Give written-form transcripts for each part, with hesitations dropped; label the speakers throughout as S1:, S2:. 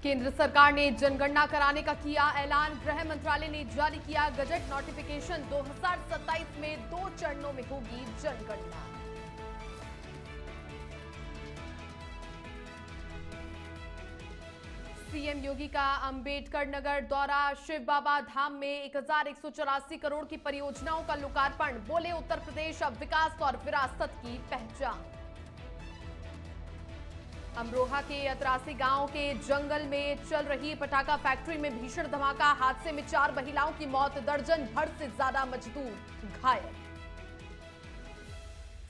S1: केंद्र सरकार ने जनगणना कराने का किया ऐलान। गृह मंत्रालय ने जारी किया गजट नोटिफिकेशन। 2027 में 2 चरणों में होगी जनगणना। सीएम योगी का अंबेडकर नगर दौरा। शिव बाबा धाम में 1184 करोड़ की परियोजनाओं का लोकार्पण। बोले उत्तर प्रदेश अब विकास और विरासत की पहचान। अमरोहा के अतरासी गांव के जंगल में चल रही पटाखा फैक्ट्री में भीषण धमाका। हादसे में 4 महिलाओं की मौत, दर्जन भर से ज्यादा मजदूर घायल।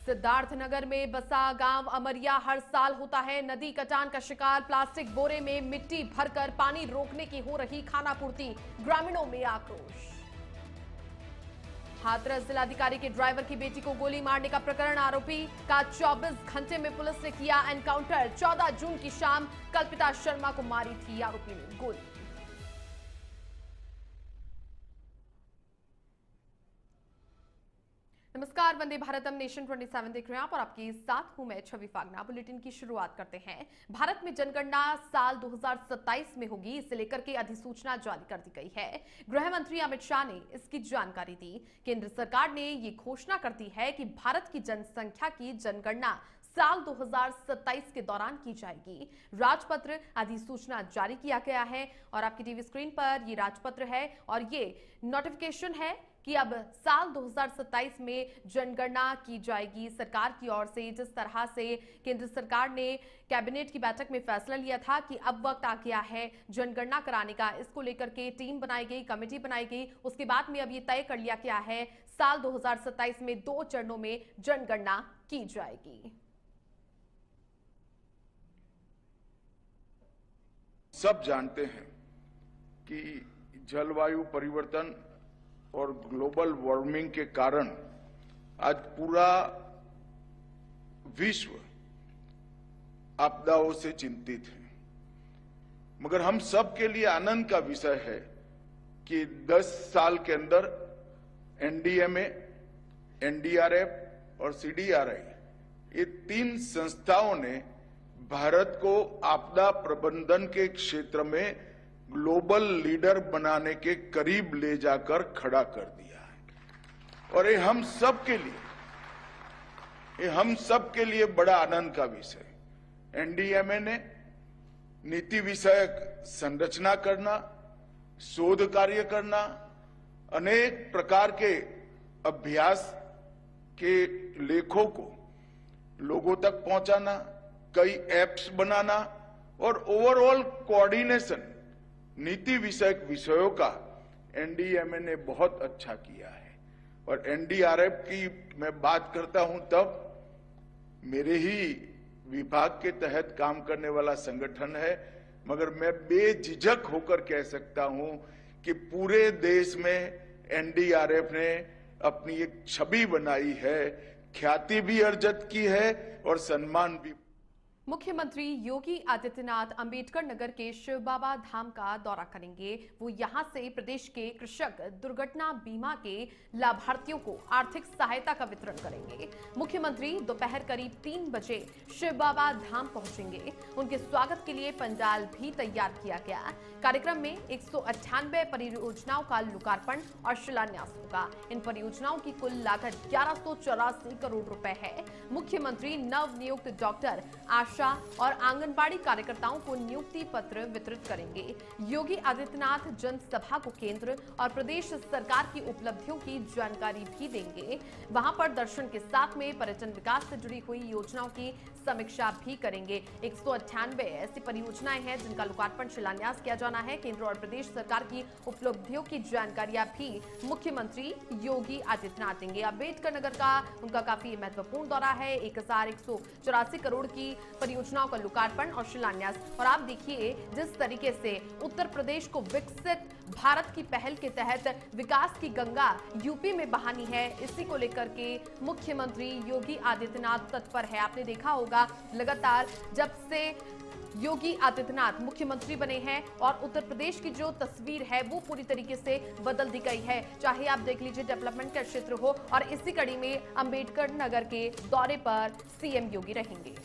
S1: सिद्धार्थनगर में बसा गांव अमरिया हर साल होता है नदी कटान का शिकार। प्लास्टिक बोरे में मिट्टी भरकर पानी रोकने की हो रही खानापूर्ति, ग्रामीणों में आक्रोश। हाथरस जिलाधिकारी के ड्राइवर की बेटी को गोली मारने का प्रकरण, आरोपी का 24 घंटे में पुलिस ने किया एनकाउंटर। 14 जून की शाम कल्पिता शर्मा को मारी थी आरोपी ने गोली। नमस्कार, वंदे भारतम नेशन 27 देख रहे हैं आप और आपके साथ हूं मैं छवि फागना। बुलेटिन की शुरुआत करते हैं। भारत में जनगणना साल 2027 में होगी, इसे लेकर के अधिसूचना जारी कर दी गई है। गृह मंत्री अमित शाह ने इसकी जानकारी दी। केंद्र सरकार ने ये घोषणा कर दी है कि भारत की जनसंख्या की जनगणना साल 2027 के दौरान की जाएगी। राजपत्र अधिसूचना जारी किया गया है और आपकी टीवी स्क्रीन पर ये राजपत्र है और ये नोटिफिकेशन है कि अब साल 2027 में जनगणना की जाएगी। सरकार की ओर से जिस तरह से केंद्र सरकार ने कैबिनेट की बैठक में फैसला लिया था कि अब वक्त आ गया है जनगणना कराने का, इसको लेकर के टीम बनाई गई, कमेटी बनाई गई। उसके बाद में अब ये तय कर लिया गया है साल 2027 में 2 चरणों में जनगणना की जाएगी।
S2: सब जानते हैं कि जलवायु परिवर्तन और ग्लोबल वार्मिंग के कारण आज पूरा विश्व आपदाओं से चिंतित है, मगर हम सब के लिए आनंद का विषय है कि 10 साल के अंदर एनडीएमए, एनडीआरएफ और सीडीआरआई, ये 3 संस्थाओं ने भारत को आपदा प्रबंधन के क्षेत्र में ग्लोबल लीडर बनाने के करीब ले जाकर खड़ा कर दिया है और ये हम सब के लिए बड़ा आनंद का विषय है। एनडीएमए ने नीति विषयक संरचना करना, शोध कार्य करना, अनेक प्रकार के अभ्यास के लेखों को लोगों तक पहुंचाना, कई एप्स बनाना और ओवरऑल कोऑर्डिनेशन नीति विषयक विषयों का एनडीएमए ने बहुत अच्छा किया है। और एनडीआरएफ की मैं बात करता हूं तब मेरे ही विभाग के तहत काम करने वाला संगठन है, मगर मैं बेझिझक होकर कह सकता हूं कि पूरे देश में एनडीआरएफ ने अपनी एक छवि बनाई है, ख्याति भी अर्जित की है और सम्मान भी।
S1: मुख्यमंत्री योगी आदित्यनाथ अंबेडकर नगर के शिव बाबा धाम का दौरा करेंगे। वो यहां से प्रदेश के कृषक दुर्घटना बीमा के लाभार्थियों को आर्थिक सहायता का वितरण करेंगे। मुख्यमंत्री दोपहर करीब 3 बजे शिव बाबा धाम पहुंचेंगे। उनके स्वागत के लिए पंडाल भी तैयार किया गया। कार्यक्रम में 198 परियोजनाओं का लोकार्पण और शिलान्यास होगा। इन परियोजनाओं की कुल लागत 1184 करोड़ रुपए है। मुख्यमंत्री नव नियुक्त डॉक्टर आशा और आंगनबाड़ी कार्यकर्ताओं को नियुक्ति पत्र वितरित करेंगे। योगी आदित्यनाथ जनसभा को केंद्र और प्रदेश सरकार की उपलब्धियों की जानकारी भी देंगे। वहां पर दर्शन के साथ में पर्यटन विकास से जुड़ी हुई योजनाओं की समीक्षा भी करेंगे। 198 ऐसी परियोजनाएं हैं जिनका लोकार्पण शिलान्यास किया जाना है। केंद्र और प्रदेश सरकार की उपलब्धियों की जानकारियां भी मुख्यमंत्री योगी आदित्यनाथ देंगे। अंबेडकर नगर का उनका काफी महत्वपूर्ण दौरा है। 1184 करोड़ की परियोजनाओं का लोकार्पण और शिलान्यास। और आप देखिए जिस तरीके से उत्तर प्रदेश को विकसित भारत की पहल के तहत विकास की गंगा यूपी में बहानी है, इसी को लेकर के मुख्यमंत्री योगी आदित्यनाथ तत्पर है। आपने देखा होगा लगातार जब से योगी आदित्यनाथ मुख्यमंत्री बने हैं और उत्तर प्रदेश की जो तस्वीर है वो पूरी तरीके से बदल दी गई है। चाहे आप देख लीजिए डेवलपमेंट का क्षेत्र हो, और इसी कड़ी में अंबेडकर नगर के दौरे पर सीएम योगी रहेंगे।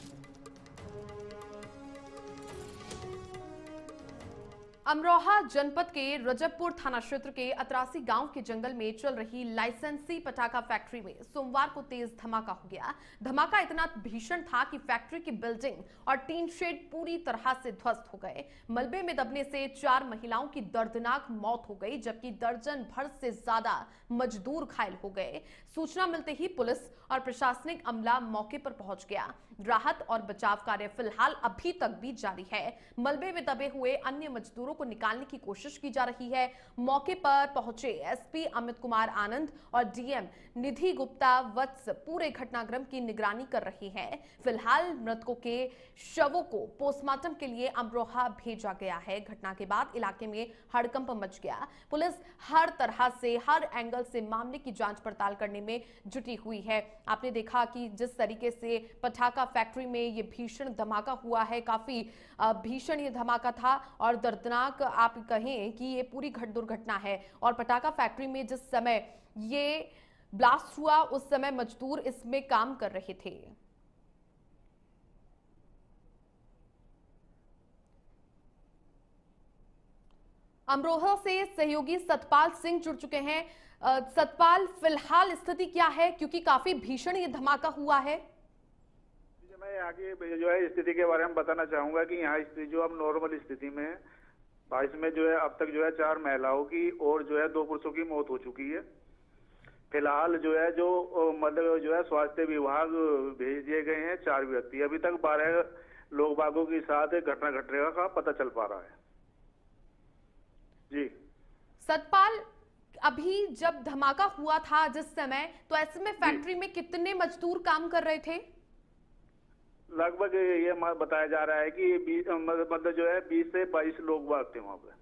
S1: अमरोहा जनपद के रजबपुर थाना क्षेत्र के अतरासी गांव के जंगल में चल रही लाइसेंसी पटाखा फैक्ट्री में सोमवार को तेज धमाका हो गया। धमाका इतना भीषण था कि फैक्ट्री की बिल्डिंग और टीन शेड पूरी तरह से ध्वस्त हो गए। मलबे में दबने से 4 महिलाओं की दर्दनाक मौत हो गई, जबकि दर्जन भर से ज्यादा मजदूर घायल हो गए। सूचना मिलते ही पुलिस और प्रशासनिक अमला मौके पर पहुंच गया। राहत और बचाव कार्य फिलहाल अभी तक भी जारी है। मलबे में दबे हुए अन्य मजदूरों को निकालने की कोशिश की जा रही है। मौके पर पहुंचे एसपी अमित कुमार आनंद और डीएम निधि गुप्ता वत्स पूरे घटनाक्रम की निगरानी कर रही हैं। फिलहाल मृतकों के शवों को पोस्टमार्टम के लिए अमरोहा भेजा गया है। घटना के बाद इलाके में हड़कंप मच गया। पुलिस हर तरह से, हर एंगल से मामले की जांच पड़ताल करने में जुटी हुई है। आपने देखा कि जिस तरीके से पटाखा फैक्ट्री में ये भीषण धमाका हुआ है, काफी भीषण ये धमाका था और दर्दनाक आप कहें कि ये पूरी दुर्घटना है। और पटाखा फैक्ट्री में जिस समय ये ब्लास्ट हुआ उस समय मजदूर इसमें काम कर रहे थे। अमरोहा से सहयोगी सतपाल सिंह जुड़ चुके हैं। सतपाल, फिलहाल स्थिति क्या है, क्योंकि काफी भीषण ये धमाका हुआ है?
S3: मैं आगे जो है स्थिति के बारे में बताना चाहूंगा कि यहाँ स्थिति जो अब नॉर्मल स्थिति में है। इसमें जो है अब तक जो है 4 महिलाओं की और जो है 2 पुरुषों की मौत हो चुकी है। फिलहाल जो है मतलब जो है स्वास्थ्य विभाग भेज दिए गए हैं 4 व्यक्ति। अभी तक 12 लोग बागों के साथ घटना घटने का पता चल पा रहा है। जी
S1: सतपाल, अभी जब धमाका हुआ था जिस समय, तो ऐसे में फैक्ट्री में कितने मजदूर काम कर रहे थे?
S3: लगभग ये बताया जा रहा है कि मतलब जो है 20 से 22 लोग बाग थे वहां पे।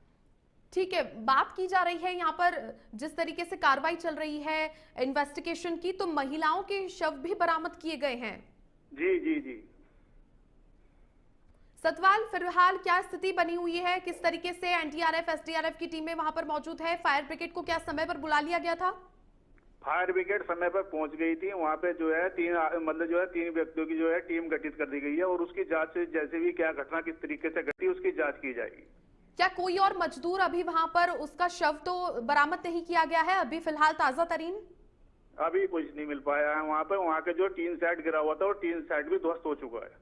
S1: ठीक है, बात की जा रही है यहाँ पर जिस तरीके से कार्रवाई चल रही है इन्वेस्टिगेशन की, तो महिलाओं के शव भी बरामद किए गए हैं।
S3: जी जी जी।
S1: सतपाल, फिलहाल क्या स्थिति बनी हुई है? किस तरीके से एनडीआरएफ, एसडीआरएफ की टीमें वहां पर मौजूद है? फायर ब्रिगेड को क्या समय पर बुला लिया गया था?
S3: फायर ब्रिगेड समय पर पहुंच गई थी। वहां पे जो है 3 व्यक्तियों की जो है टीम गठित कर दी गई है और उसकी जांच जैसे भी क्या घटना किस तरीके से घटी उसकी जांच की जाएगी।
S1: क्या कोई और मजदूर अभी वहां पर, उसका शव तो बरामद नहीं किया गया है अभी फिलहाल ताजा तरीन?
S3: अभी कुछ नहीं मिल पाया है वहां पर। वहां के जो टीन सेट गिरा हुआ था और टीन सेट भी ध्वस्त हो चुका है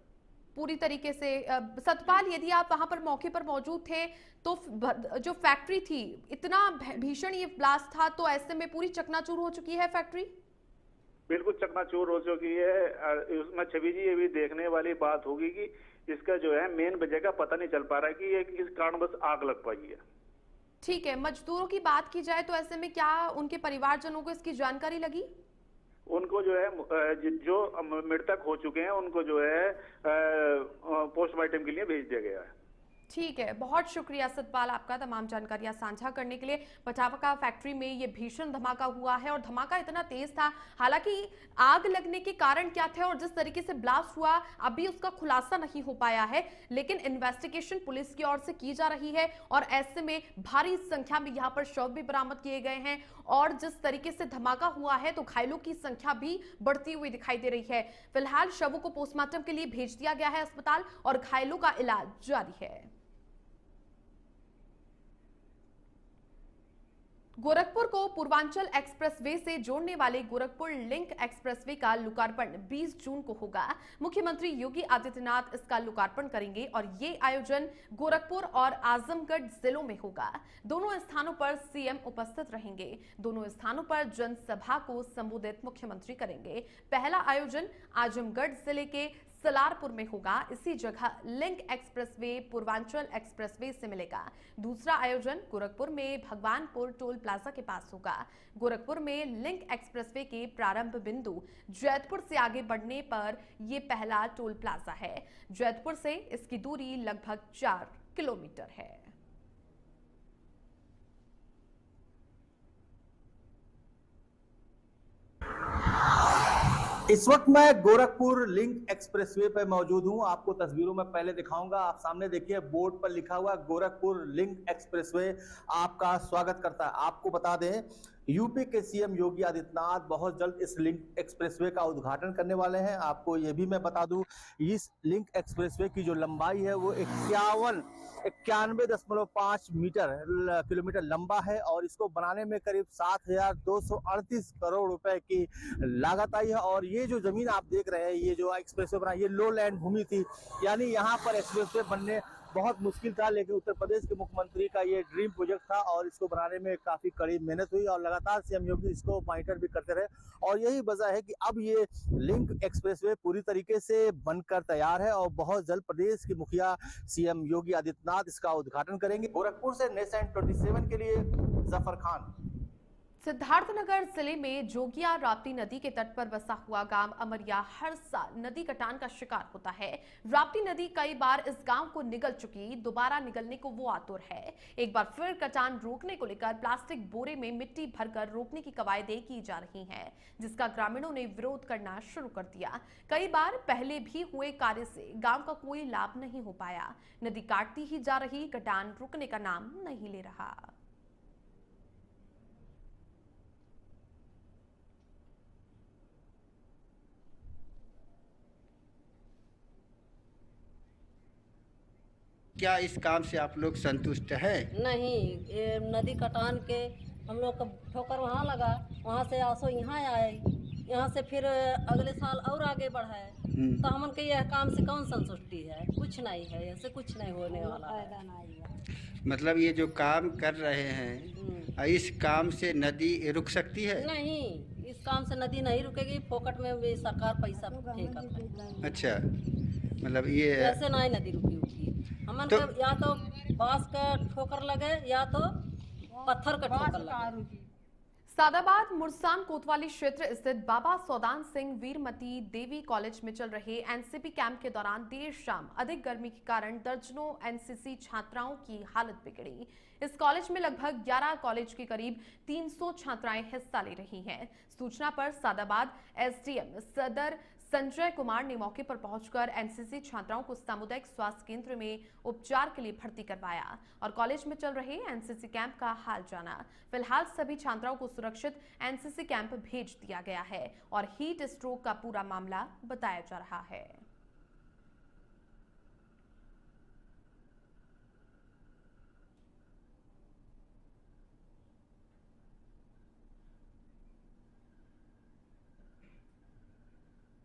S1: पूरी तरीके से। सतपाल, यदि आप वहां पर मौके पर मौजूद थे तो जो फैक्ट्री थी, इतना भीषण ये ब्लास्ट था, तो ऐसे में पूरी चकनाचूर हो चुकी है फैक्ट्री?
S3: बिल्कुल चकनाचूर हो चुकी है। उसमें छवि जी ये भी देखने वाली बात होगी कि इसका जो है मेन वजह का पता नहीं चल पा रहा है कि ये किस कारणवश आग लग पाई है।
S1: ठीक है, मजदूरों की बात की जाए तो ऐसे में क्या उनके परिवारजनों को इसकी जानकारी लगी?
S3: उनको जो है जो मृतक हो चुके हैं उनको जो है पोस्टमार्टम के लिए भेज दिया गया है।
S1: ठीक है, बहुत शुक्रिया सतपाल आपका तमाम जानकारियां साझा करने के लिए। पटाखा फैक्ट्री में ये भीषण धमाका हुआ है और धमाका इतना तेज था, हालांकि आग लगने के कारण क्या थे और जिस तरीके से ब्लास्ट हुआ अभी उसका खुलासा नहीं हो पाया है, लेकिन इन्वेस्टिगेशन पुलिस की ओर से की जा रही है और ऐसे में भारी संख्या में यहाँ पर शव भी बरामद किए गए हैं और जिस तरीके से धमाका हुआ है तो घायलों की संख्या भी बढ़ती हुई दिखाई दे रही है। फिलहाल शवों को पोस्टमार्टम के लिए भेज दिया गया है अस्पताल और घायलों का इलाज जारी है। गोरखपुर को पूर्वांचल एक्सप्रेसवे से जोड़ने वाले गोरखपुर लिंक एक्सप्रेसवे का लोकार्पण 20 जून को होगा। मुख्यमंत्री योगी आदित्यनाथ इसका लोकार्पण करेंगे और ये आयोजन गोरखपुर और आजमगढ़ जिलों में होगा। दोनों स्थानों पर सीएम उपस्थित रहेंगे। दोनों स्थानों पर जनसभा को संबोधित मुख्यमंत्री करेंगे। पहला आयोजन आजमगढ़ जिले के सलारपुर में होगा। इसी जगह लिंक एक्सप्रेसवे पूर्वांचल एक्सप्रेसवे से मिलेगा। दूसरा आयोजन गोरखपुर में भगवानपुर टोल प्लाजा के पास होगा। गोरखपुर में लिंक एक्सप्रेसवे के प्रारंभ बिंदु जैतपुर से आगे बढ़ने पर यह पहला टोल प्लाजा है। जैतपुर से इसकी दूरी लगभग 4 किलोमीटर है।
S4: इस वक्त मैं गोरखपुर लिंक एक्सप्रेसवे पर मौजूद हूं। आपको तस्वीरों में पहले दिखाऊंगा। आप सामने देखिए, बोर्ड पर लिखा हुआ गोरखपुर लिंक एक्सप्रेसवे आपका स्वागत करता है। आपको बता दें, यूपी के सीएम योगी आदित्यनाथ बहुत जल्द इस लिंक एक्सप्रेसवे का उद्घाटन करने वाले हैं। आपको यह भी मैं बता दूं, इस लिंक एक्सप्रेसवे की जो लंबाई है वो 51 91.5 किलोमीटर लंबा है और इसको बनाने में करीब 7,238 करोड़ रुपए की लागत आई है। और ये जो जमीन आप देख रहे हैं, ये जो एक्सप्रेसवे बना, ये लो लैंड भूमि थी, यानी यहाँ पर एक्सप्रेसवे बनने बहुत मुश्किल था, लेकिन उत्तर प्रदेश के मुख्यमंत्री का ये ड्रीम प्रोजेक्ट था और इसको बनाने में काफी कड़ी मेहनत हुई और लगातार सीएम योगी इसको मॉनिटर भी करते रहे। और यही वजह है कि अब ये लिंक एक्सप्रेसवे पूरी तरीके से बनकर तैयार है और बहुत जल्द प्रदेश के मुखिया सीएम योगी आदित्यनाथ इसका उद्घाटन करेंगे। गोरखपुर से नेशन 27 के लिए जफर खान।
S1: सिद्धार्थनगर जिले में जोगिया राप्ती नदी के तट पर बसा हुआ गांव अमरिया हर साल नदी कटान का शिकार होता है। राप्ती नदी कई बार इस गांव को निगल चुकी, दोबारा निगलने को वो आतुर है। एक बार फिर कटान रोकने को लेकर प्लास्टिक बोरे में मिट्टी भरकर रोकने की कवायदें की जा रही हैं, जिसका ग्रामीणों ने विरोध करना शुरू कर दिया। कई बार पहले भी हुए कार्य से गांव का कोई लाभ नहीं हो पाया। नदी काटती ही जा रही, कटान रुकने का नाम नहीं ले रहा।
S5: क्या इस काम से आप लोग संतुष्ट हैं?
S6: नहीं, ये नदी कटान के हम लोग का ठोकर वहाँ लगा, वहाँ से आसो यहाँ आए, यहाँ से फिर अगले साल और आगे बढ़ाए, तो हमन के यह काम से कौन संतुष्टि है? कुछ नहीं है, ऐसे कुछ नहीं होने वाला है।
S5: मतलब ये जो काम कर रहे हैं, इस काम से नदी रुक सकती है?
S6: नहीं, इस काम से नदी नहीं रुकेगी, फोकट में भी सरकार पैसा फेंकत है।
S5: अच्छा, मतलब ये
S6: ऐसे नहीं नदी रुकी होगी। हमन तो, या तो बांस का ठोकर लगे या तो पत्थर का ठोकर लगे।
S1: सादाबाद मुरसान कोतवाली क्षेत्र स्थित बाबा सौदान सिंह वीरमती देवी कॉलेज में चल रहे एनसीपी कैंप के दौरान देर शाम अधिक गर्मी के कारण दर्जनों एनसीसी छात्राओं की हालत बिगड़ी। इस कॉलेज में लगभग 11 कॉलेज के करीब 300 छात्राएं हिस्सा ले रही हैं। सूचना पर सादाबाद एसडीएम सदर संजय कुमार ने मौके पर पहुंचकर एनसीसी छात्राओं को सामुदायिक स्वास्थ्य केंद्र में उपचार के लिए भर्ती करवाया और कॉलेज में चल रहे एनसीसी कैंप का हाल जाना। फिलहाल सभी छात्राओं को सुरक्षित एनसीसी कैंप भेज दिया गया है और हीट स्ट्रोक का पूरा मामला बताया जा रहा है।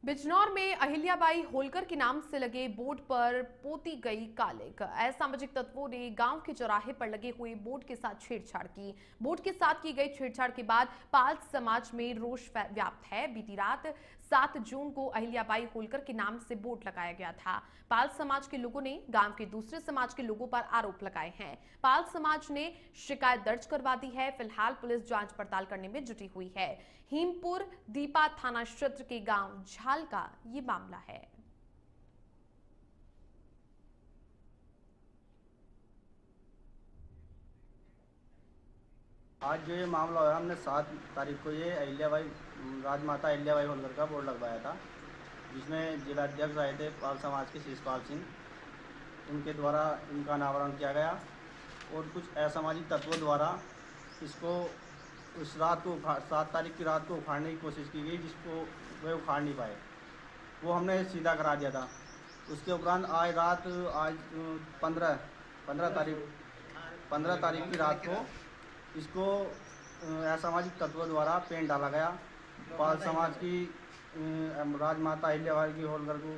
S1: बिजनौर में अहिल्याबाई होलकर के नाम से लगे बोर्ड पर पोती गई कालिक। असामाजिक तत्वों ने गांव के चौराहे पर लगे हुए बोर्ड के साथ छेड़छाड़ की। बोर्ड के साथ की गई छेड़छाड़ के बाद पाल समाज में रोष व्याप्त है। बीती रात 7 जून को अहिल्याबाई होलकर के नाम से बोर्ड लगाया गया था। पाल समाज के लोगों ने गांव के दूसरे समाज के लोगों पर आरोप लगाए हैं। पाल समाज ने शिकायत दर्ज करवा दी है। फिलहाल पुलिस जांच पड़ताल करने में जुटी हुई है। हीमपुर दीपा थाना क्षेत्र के गांव झाल का ये मामला है।
S7: आज जो ये मामला हुआ, हमने 7 तारीख को ये अहिल्याबाई राजमाता अहिल्याबाई होलकर का बोर्ड लगवाया था, जिसमें जिलाध्यक्ष आए थे पाल समाज के शिषपाल सिंह। उनके द्वारा इनका अनावरण किया गया और कुछ असामाजिक तत्वों द्वारा इसको उस रात को 7 तारीख की रात को उखाड़ने की कोशिश की गई, जिसको वे उखाड़ नहीं पाए। वो हमने सीधा करा दिया था। उसके उपरांत आज 15 तारीख की रात को इसको असामाजिक तत्वों द्वारा पेंट डाला गया। पाल समाज की राजमाता अहिल्याबाई की होलकर को।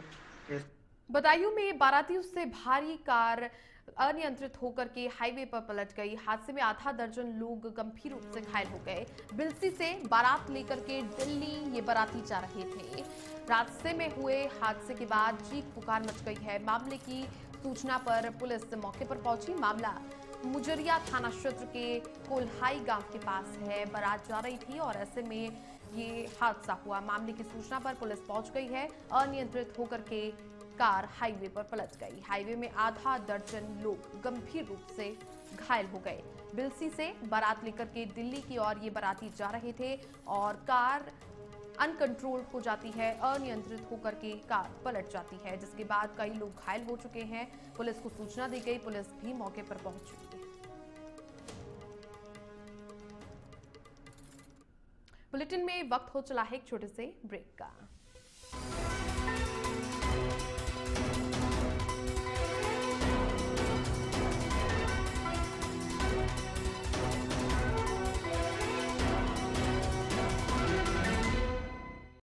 S1: बदायूं में बारातियों से भारी कार अनियंत्रित होकर के हाईवे पर पलट गई। हादसे में आधा दर्जन लोग गंभीर रूप से घायल हो गए। बिलसी से बारात लेकर के दिल्ली ये बाराती जा रहे थे। हादसे में हुए हादसे के बाद चीख पुकार मच गई है। मामले की सूचना पर पुलिस मौके पर पहुंची। मामला मुजरिया थाना क्षेत्र के कोल्हाई गांव के पास है। बारात जा रही थी और ऐसे में ये हादसा हुआ। मामले की सूचना पर पुलिस पहुंच गई है। अनियंत्रित होकर के कार हाईवे पर पलट गई। हाईवे में आधा दर्जन लोग गंभीर रूप से घायल हो गए। बिलसी से बारात लेकर के दिल्ली की ओर ये बाराती जा रहे थे और कार अनकंट्रोल हो जाती है। अनियंत्रित होकर के कार पलट जाती है, जिसके बाद कई लोग घायल हो चुके हैं। पुलिस को सूचना दी गई, पुलिस भी मौके पर पहुंची। बुलेटिन में वक्त हो चला है एक छोटे से ब्रेक का।